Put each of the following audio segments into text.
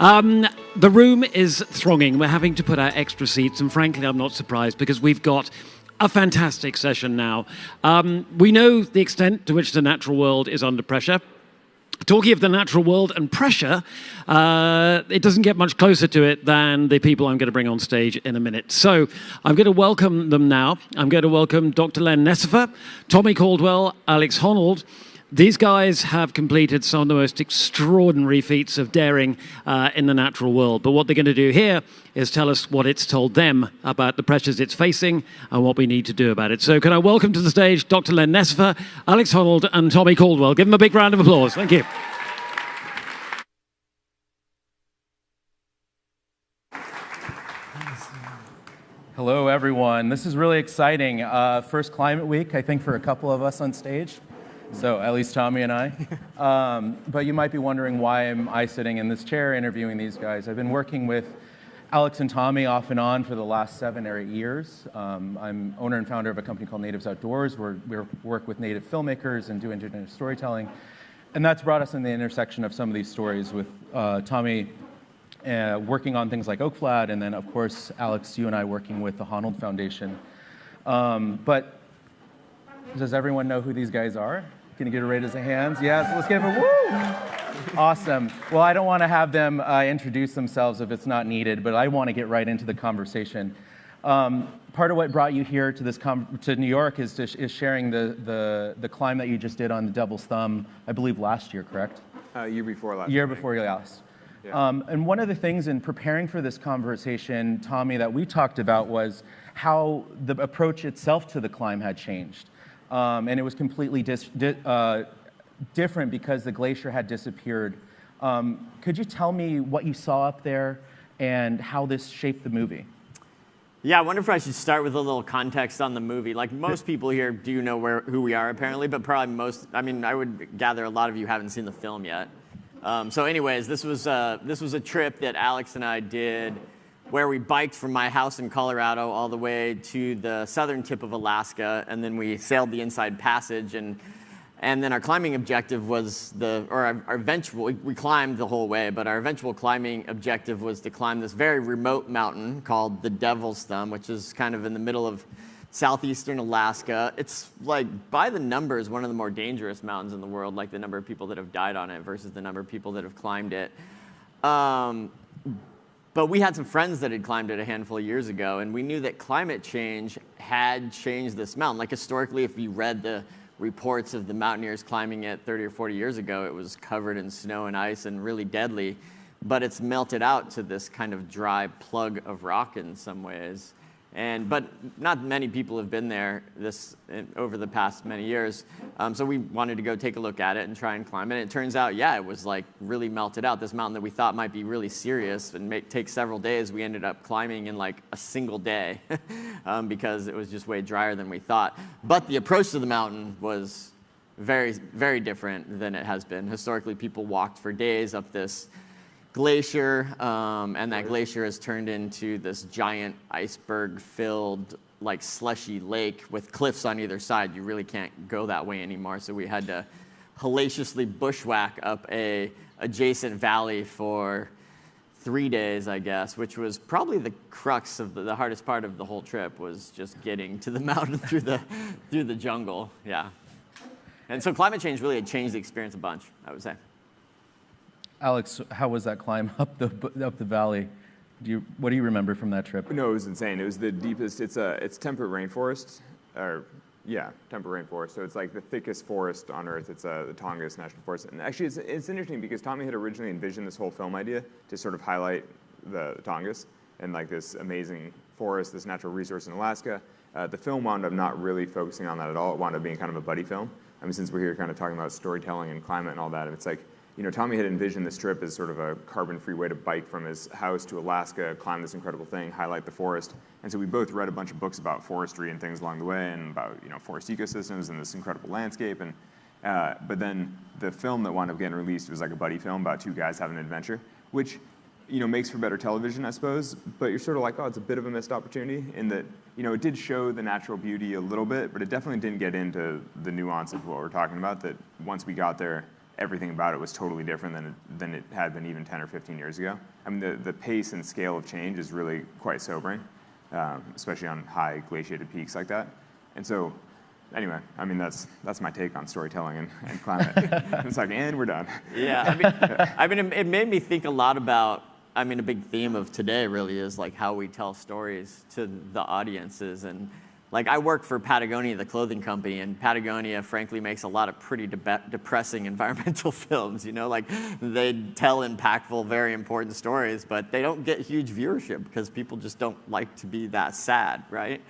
The room is thronging. We're having to put out extra seats, and frankly, I'm not surprised because we've got a fantastic session now. We know the extent to which the natural world is under pressure. Talking of the natural world and pressure, it doesn't get much closer to it than the people I'm going to bring on stage in a minute. So I'm going to welcome them now. I'm going to welcome Dr. Len Nessifer, Tommy Caldwell, Alex Honnold. These guys have completed some of the most extraordinary feats of daring in the natural world. But what they're going to do here is tell us what it's told them about the pressures it's facing and what we need to do about it. So can I welcome to the stage Dr. Len Nessifer, Alex Honnold, and Tommy Caldwell. Give them a big round of applause. Thank you. Hello, everyone. This is really exciting. First Climate Week, I think, for a couple of us on stage. So at least Tommy and I. But you might be wondering why am I sitting in this chair interviewing these guys. I've been working with Alex and Tommy off and on for the last 7 or 8 years. I'm owner and founder of a company called Natives Outdoors, where we work with native filmmakers and do indigenous storytelling. And that's brought us in the intersection of some of these stories with Tommy working on things like Oak Flat, and then of course, Alex, you and I working with the Honnold Foundation. But does everyone know who these guys are? Can you get a raise of hands? Yes, let's give them a woo! Awesome. Well, I don't want to have them introduce themselves if it's not needed, but I want to get right into the conversation. Part of what brought you here to to New York is sharing the climb that you just did on the Devil's Thumb, I believe last year, correct? Year before last. Year before last. Yeah. And one of the things in preparing for this conversation, Tommy, that we talked about was how the approach itself to the climb had changed. And it was completely different because the glacier had disappeared. Could you tell me what you saw up there and how this shaped the movie? Yeah, I wonder if I should start with a little context on the movie. Like most people here do know who we are apparently, but probably I would gather a lot of you haven't seen the film yet. So anyways, this was a trip that Alex and I did where we biked from my house in Colorado all the way to the southern tip of Alaska, and then we sailed the Inside Passage, and then our climbing objective was we climbed the whole way, but our eventual climbing objective was to climb this very remote mountain called the Devil's Thumb, which is kind of in the middle of southeastern Alaska. It's like, by the numbers, one of the more dangerous mountains in the world, like the number of people that have died on it versus the number of people that have climbed it. But we had some friends that had climbed it a handful of years ago, and we knew that climate change had changed this mountain. Like historically, if you read the reports of the mountaineers climbing it 30 or 40 years ago, it was covered in snow and ice and really deadly, but it's melted out to this kind of dry plug of rock in some ways. But not many people have been there over the past many years. So we wanted to go take a look at it and try and climb it. And it turns out, yeah, it was like really melted out. This mountain that we thought might be really serious and take several days, we ended up climbing in like a single day because it was just way drier than we thought. But the approach to the mountain was very, very different than it has been. Historically, people walked for days up this glacier, and that glacier has turned into this giant iceberg-filled, like slushy lake with cliffs on either side. You really can't go that way anymore, so we had to hellaciously bushwhack up a adjacent valley for 3 days, I guess, which was probably the crux of the hardest part of the whole trip, was just getting to the mountain through the jungle. Yeah. And so climate change really had changed the experience a bunch, I would say. Alex, how was that climb up the valley? What do you remember from that trip? No, it was insane. It was the deepest. It's temperate rainforest, temperate rainforest. So it's like the thickest forest on Earth. It's the Tongass National Forest. And actually, it's interesting because Tommy had originally envisioned this whole film idea to sort of highlight the Tongass and like this amazing forest, this natural resource in Alaska. The film wound up not really focusing on that at all. It wound up being kind of a buddy film. I mean, since we're here kind of talking about storytelling and climate and all that, it's like, you know, Tommy had envisioned this trip as sort of a carbon-free way to bike from his house to Alaska, climb this incredible thing, highlight the forest. And so we both read a bunch of books about forestry and things along the way, and about, you know, forest ecosystems and this incredible landscape. And but then the film that wound up getting released was like a buddy film about two guys having an adventure, which, you know, makes for better television, I suppose. But you're sort of like, oh, it's a bit of a missed opportunity in that, you know, it did show the natural beauty a little bit, but it definitely didn't get into the nuance of what we're talking about. That once we got there, everything about it was totally different than it had been even 10 or 15 years ago. I mean, the pace and scale of change is really quite sobering, especially on high glaciated peaks like that. And so, anyway, I mean, that's my take on storytelling and climate. It's like, and we're done. Yeah, I mean, it made me think a lot about, I mean, a big theme of today really is like how we tell stories to the audiences. And like, I work for Patagonia, the clothing company, and Patagonia, frankly, makes a lot of pretty depressing environmental films. You know, like they tell impactful, very important stories, but they don't get huge viewership because people just don't like to be that sad, right?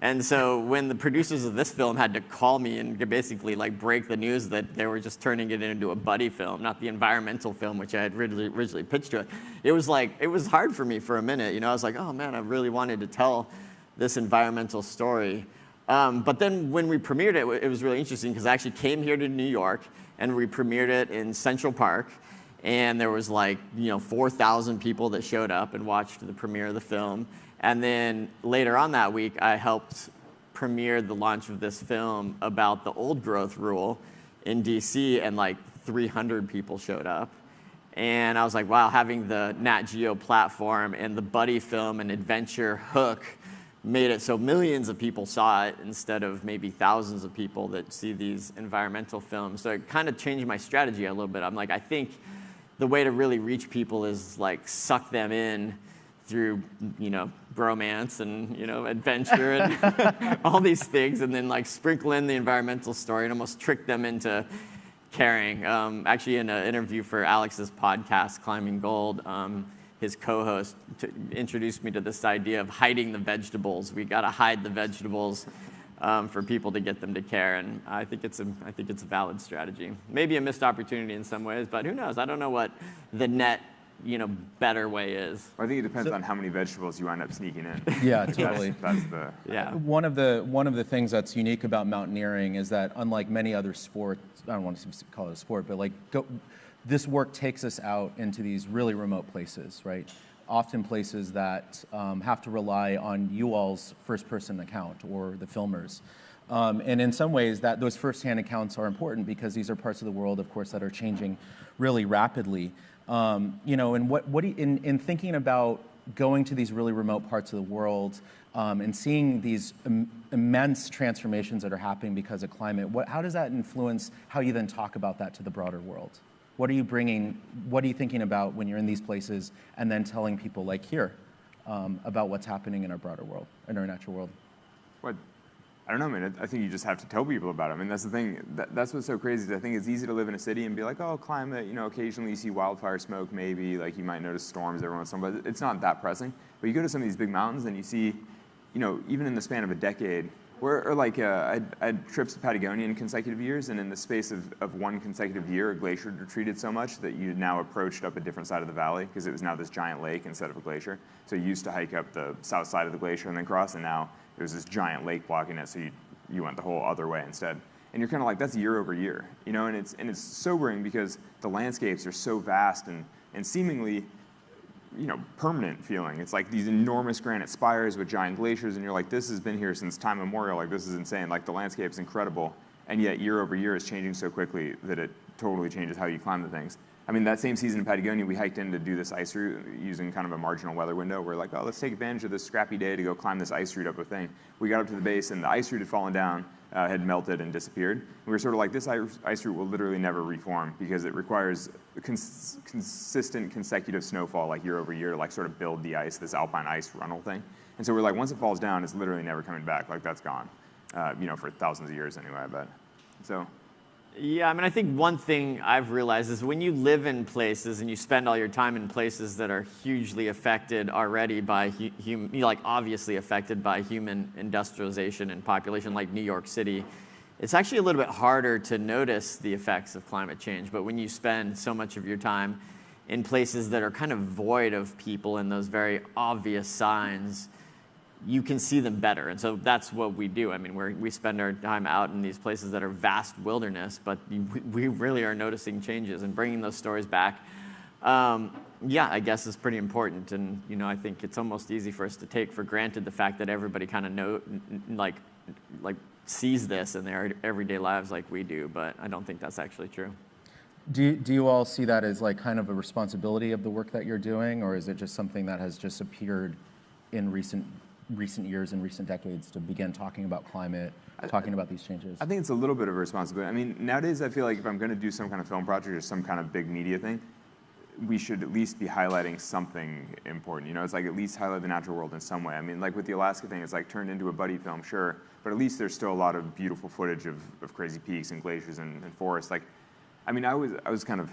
And so when the producers of this film had to call me and basically like break the news that they were just turning it into a buddy film, not the environmental film, which I had originally pitched to it was like, it was hard for me for a minute. You know, I was like, oh man, I really wanted to tell this environmental story. But then when we premiered it, it was really interesting because I actually came here to New York and we premiered it in Central Park. And there was like, 4,000 people that showed up and watched the premiere of the film. And then later on that week, I helped premiere the launch of this film about the old growth rule in DC, and like 300 people showed up. And I was like, wow, having the Nat Geo platform and the buddy film and adventure hook made it so millions of people saw it instead of maybe thousands of people that see these environmental films. So it kind of changed my strategy a little bit. I'm like, I think the way to really reach people is like suck them in through, bromance and, adventure and all these things, and then like sprinkle in the environmental story and almost trick them into caring. Actually, in an interview for Alex's podcast, Climbing Gold, his co-host introduced me to this idea of hiding the vegetables. We got to hide the vegetables for people to get them to care, and I think it's a valid strategy. Maybe a missed opportunity in some ways, but who knows? I don't know what the net better way is. Well, I think it depends on how many vegetables you wind up sneaking in. Yeah, totally. That's the Yeah. One of the things that's unique about mountaineering is that unlike many other sports, I don't want to call it a sport, but this work takes us out into these really remote places, right? Often places that have to rely on you all's first-person account or the filmers. And in some ways, those first-hand accounts are important because these are parts of the world, of course, that are changing really rapidly. And in thinking about going to these really remote parts of the world and seeing these immense transformations that are happening because of climate, how does that influence how you then talk about that to the broader world? What are you bringing? What are you thinking about when you're in these places and then telling people like here about what's happening in our broader world, in our natural world? What? I don't know, man. I think you just have to tell people about it. I mean, that's the thing. That's what's so crazy. Is I think it's easy to live in a city and be like, oh, climate, occasionally you see wildfire smoke, maybe, like you might notice storms every once in a while, but it's not that pressing. But you go to some of these big mountains and you see, even in the span of a decade, I had trips to Patagonia in consecutive years, and in the space of one consecutive year, a glacier had retreated so much that you now approached up a different side of the valley because it was now this giant lake instead of a glacier. So you used to hike up the south side of the glacier and then cross, and now there was this giant lake blocking it, so you went the whole other way instead. And you're kind of like, that's year over year, and it's sobering because the landscapes are so vast and seemingly, permanent feeling. It's like these enormous granite spires with giant glaciers, and you're like, this has been here since time immemorial. Like, this is insane. Like, the landscape's incredible, and yet year over year is changing so quickly that it totally changes how you climb the things. I mean, that same season in Patagonia, we hiked in to do this ice route using kind of a marginal weather window. We're like, oh, let's take advantage of this scrappy day to go climb this ice route up a thing. We got up to the base, and the ice route had fallen down, had melted and disappeared. We were sort of like, this ice route will literally never reform because it requires consistent consecutive snowfall, like year over year, to like sort of build the ice, this alpine ice runnel thing. And so we're like, once it falls down, it's literally never coming back. Like, that's gone, for thousands of years anyway. But so. Yeah, I mean, I think one thing I've realized is when you live in places and you spend all your time in places that are hugely affected already by obviously affected by human industrialization and population, like New York City, it's actually a little bit harder to notice the effects of climate change. But when you spend so much of your time in places that are kind of void of people and those very obvious signs, you can see them better. And so that's what we do. I mean, we spend our time out in these places that are vast wilderness, but we really are noticing changes, and bringing those stories back, I guess is pretty important. And, I think it's almost easy for us to take for granted the fact that everybody kind of sees this in their everyday lives like we do, but I don't think that's actually true. Do you all see that as like kind of a responsibility of the work that you're doing, or is it just something that has just appeared in recent years and recent decades to begin talking about climate, talking about these changes? I think it's a little bit of a responsibility. I mean, nowadays I feel like if I'm going to do some kind of film project or some kind of big media thing, we should at least be highlighting something important. You know, it's like at least highlight the natural world in some way. I mean, like with the Alaska thing, it's like turned into a buddy film, sure, but at least there's still a lot of beautiful footage of crazy peaks and glaciers and forests. Like, I mean, I was kind of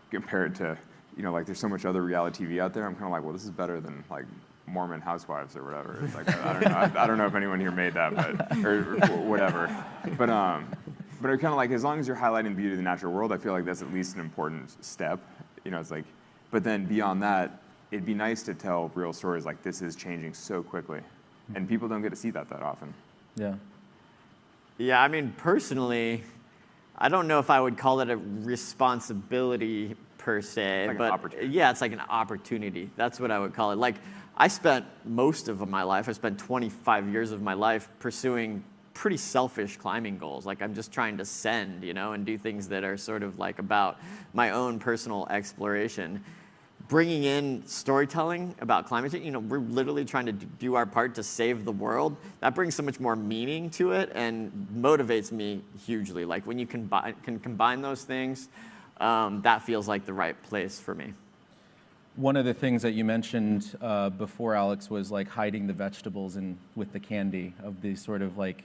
compared to, you know, like there's so much other reality TV out there. I'm kind of like, well, this is better than like Mormon Housewives or whatever. It's like, I don't know if anyone here made that, but or whatever. But kind of like as long as you're highlighting the beauty of the natural world, I feel like that's at least an important step. You know, it's like, but then beyond that, it'd be nice to tell real stories like this is changing so quickly, and people don't get to see that often. Yeah. Yeah, I mean, personally, I don't know if I would call it a responsibility per se, Like an but opportunity. yeah, it's like an opportunity. That's what I would call it. Like, I spent most of my life, I spent 25 years of my life pursuing pretty selfish climbing goals. Like, I'm just trying to ascend, you know, and do things that are sort of like about my own personal exploration. Bringing in storytelling about climate change, you know, we're literally trying to do our part to save the world. That brings so much more meaning to it and motivates me hugely. Like when you can combine those things, that feels like the right place for me. One of the things that you mentioned before, Alex, was like hiding the vegetables with the candy of these sort of like,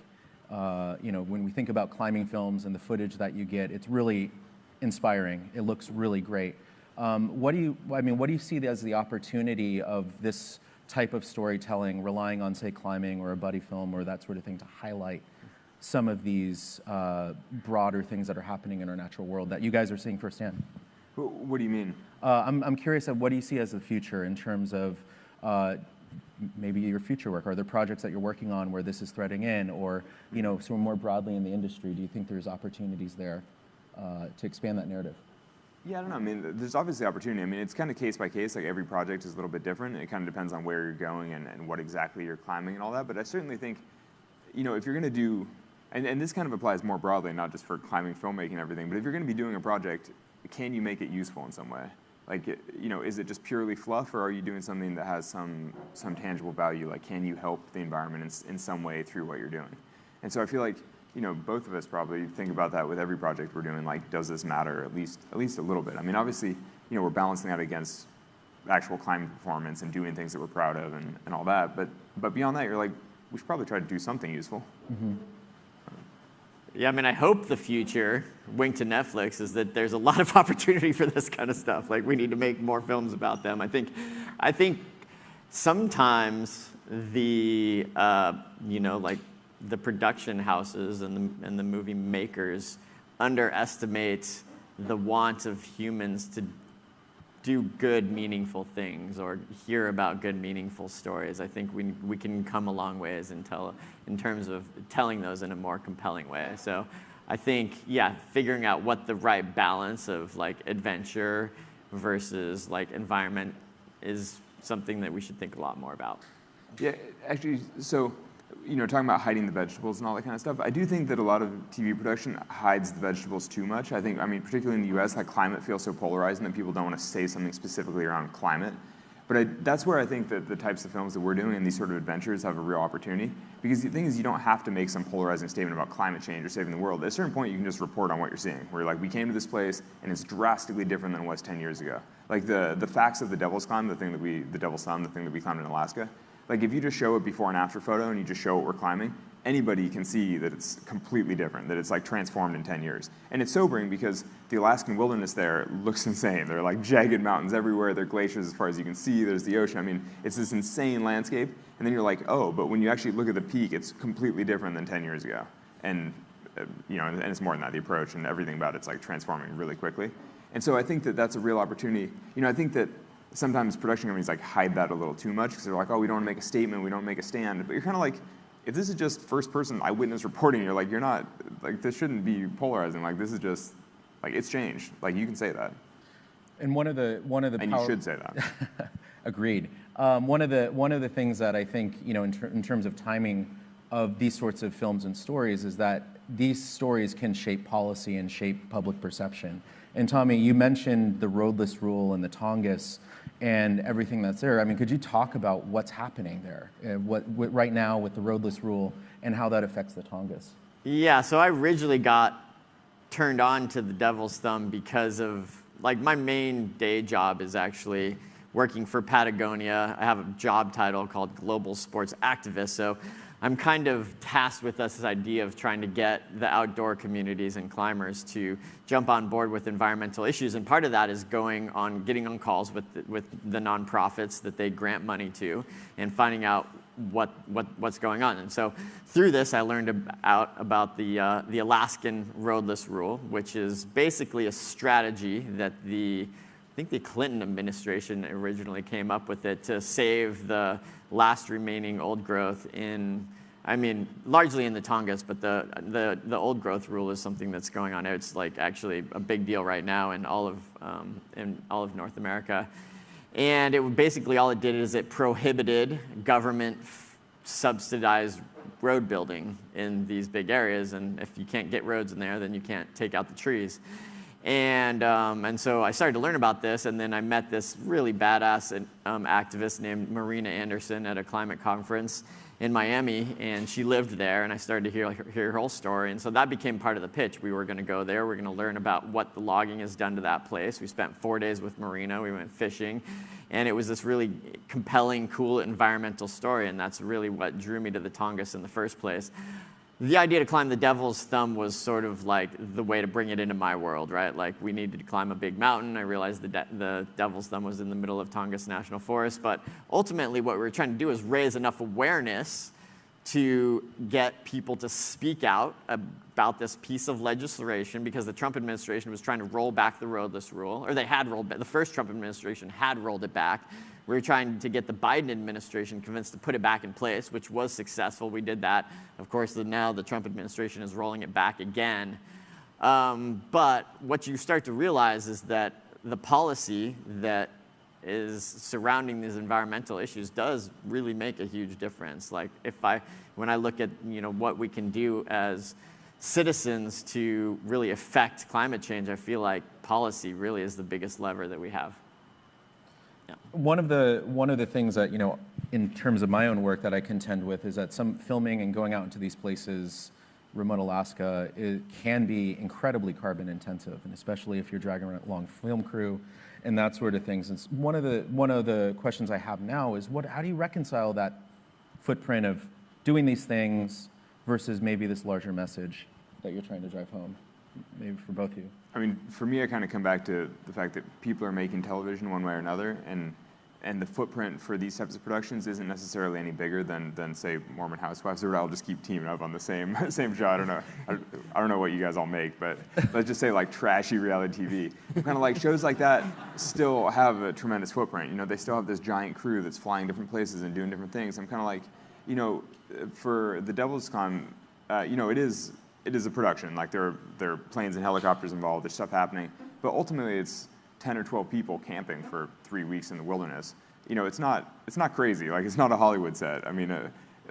you know, when we think about climbing films and the footage that you get, it's really inspiring. It looks really great. What do you see as the opportunity of this type of storytelling, relying on, say, climbing or a buddy film or that sort of thing to highlight some of these broader things that are happening in our natural world that you guys are seeing firsthand? What do you mean? I'm curious of what do you see as the future in terms of maybe your future work? Are there projects that you're working on where this is threading in, or you know, sort of more broadly in the industry? Do you think there's opportunities there to expand that narrative? Yeah, I don't know. I mean, there's obviously opportunity. I mean, it's kind of case by case. Like every project is a little bit different. It kind of depends on where you're going and what exactly you're climbing and all that. But I certainly think, you know, if you're going to do, and this kind of applies more broadly, not just for climbing, filmmaking, and everything. But if you're going to be doing a project, can you make it useful in some way? Like, you know, is it just purely fluff, or are you doing something that has some tangible value? Like, can you help the environment in some way through what you're doing? And so I feel like, you know, both of us probably think about that with every project we're doing. Like, does this matter at least a little bit? I mean, obviously, you know, we're balancing that against actual climbing performance and doing things that we're proud of and all that. But beyond that, you're like, we should probably try to do something useful. Mm-hmm. Yeah, I mean, I hope the future, wink to Netflix, is that there's a lot of opportunity for this kind of stuff. Like, we need to make more films about them. I think sometimes the, you know, like the production houses and the movie makers underestimate the want of humans to do good, meaningful things or hear about good, meaningful stories. I think we can come a long ways in terms of telling those in a more compelling way. So I think, yeah, figuring out what the right balance of like adventure versus like environment is something that we should think a lot more about. Yeah, actually, so, you know, talking about hiding the vegetables and all that kind of stuff, I do think that a lot of TV production hides the vegetables too much. I mean, particularly in the US, like climate feels so polarizing that people don't want to say something specifically around climate. But that's where I think that the types of films that we're doing and these sort of adventures have a real opportunity. Because the thing is, you don't have to make some polarizing statement about climate change or saving the world. At a certain point, you can just report on what you're seeing. Where you're like, we came to this place, and it's drastically different than it was 10 years ago. Like the facts of the Devil's Climb, the Devil's Thumb, the thing that we climbed in Alaska. Like if you just show a before and after photo and you just show what we're climbing, anybody can see that it's completely different, that it's like transformed in 10 years. And it's sobering because the Alaskan wilderness there looks insane. There are like jagged mountains everywhere. There are glaciers as far as you can see. There's the ocean. I mean, it's this insane landscape. And then you're like, oh, but when you actually look at the peak, it's completely different than 10 years ago. And, you know, and it's more than that, the approach and everything about it's like transforming really quickly. And so I think that that's a real opportunity. You know, I think that sometimes production companies like hide that a little too much because they're like, oh, we don't want to make a statement, we don't make a stand. But you're kind of like, if this is just first-person eyewitness reporting, you're like, you're not, like, this shouldn't be polarizing. Like, this is just, like, it's changed. Like, you can say that. And one of the and you should say that. Agreed. One of the things that I think, you know, in terms of timing of these sorts of films and stories is that these stories can shape policy and shape public perception. And Tommy, you mentioned the roadless rule and the Tongass and everything that's there. I mean, could you talk about what's happening there, what right now with the roadless rule and how that affects the Tongass? Yeah, so I originally got turned on to the Devil's Thumb because of, like, my main day job is actually working for Patagonia. I have a job title called Global Sports Activist, so I'm kind of tasked with this idea of trying to get the outdoor communities and climbers to jump on board with environmental issues, and part of that is getting on calls with the nonprofits that they grant money to and finding out what's going on. And so through this, I learned about the Alaskan roadless rule, which is basically a strategy that I think the Clinton administration originally came up with it to save the last remaining old growth largely in the Tongass, but the old growth rule is something that's going on. It's like actually a big deal right now in all of North America. And basically all it did is it prohibited government subsidized road building in these big areas. And if you can't get roads in there, then you can't take out the trees. And so I started to learn about this, and then I met this really badass activist named Marina Anderson at a climate conference in Miami, and she lived there, and I started to hear her whole story. And so that became part of the pitch. We were going to go there. We were going to learn about what the logging has done to that place. We spent 4 days with Marina. We went fishing, and it was this really compelling, cool environmental story, and that's really what drew me to the Tongass in the first place. The idea to climb the Devil's Thumb was sort of like the way to bring it into my world, right? Like, we needed to climb a big mountain. I realized the Devil's Thumb was in the middle of Tongass National Forest, but ultimately what we were trying to do is raise enough awareness to get people to speak out about this piece of legislation, because the Trump administration was trying to roll back the roadless rule, or the first Trump administration had rolled it back. We were trying to get the Biden administration convinced to put it back in place, which was successful. We did that. Of course, now the Trump administration is rolling it back again. But what you start to realize is that the policy that is surrounding these environmental issues does really make a huge difference. Like, when I look at what we can do as citizens to really affect climate change, I feel like policy really is the biggest lever that we have. Yeah. One of the things that, in terms of my own work that I contend with is that some filming and going out into these places, remote Alaska, it can be incredibly carbon intensive, and especially if you're dragging around a long film crew and that sort of things. And one of the questions I have now is how do you reconcile that footprint of doing these things versus maybe this larger message that you're trying to drive home, maybe for both of you? I mean, for me, I kind of come back to the fact that people are making television one way or another, and the footprint for these types of productions isn't necessarily any bigger than say Mormon Housewives, or I'll just keep teaming up on the same show. I don't know what you guys all make, but let's just say like trashy reality TV. Kind of like shows like that still have a tremendous footprint. They still have this giant crew that's flying different places and doing different things. I'm kind of like, for the Devil's Con, it is a production. Like, there are planes and helicopters involved. There's stuff happening, but ultimately it's 10 or 12 people camping for 3 weeks in the wilderness. It's not crazy. Like, it's not a Hollywood set. I mean,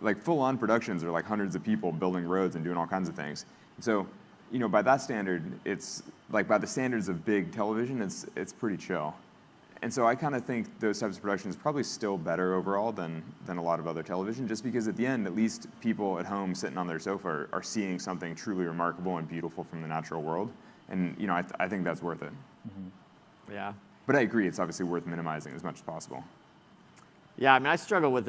like, full-on productions are like hundreds of people building roads and doing all kinds of things. So, by that standard, it's like, by the standards of big television, it's pretty chill. And so I kind of think those types of productions are probably still better overall than a lot of other television, just because at the end, at least people at home sitting on their sofa are seeing something truly remarkable and beautiful from the natural world. And I think that's worth it. Mm-hmm. Yeah. But I agree, it's obviously worth minimizing as much as possible. Yeah, I mean, I struggle with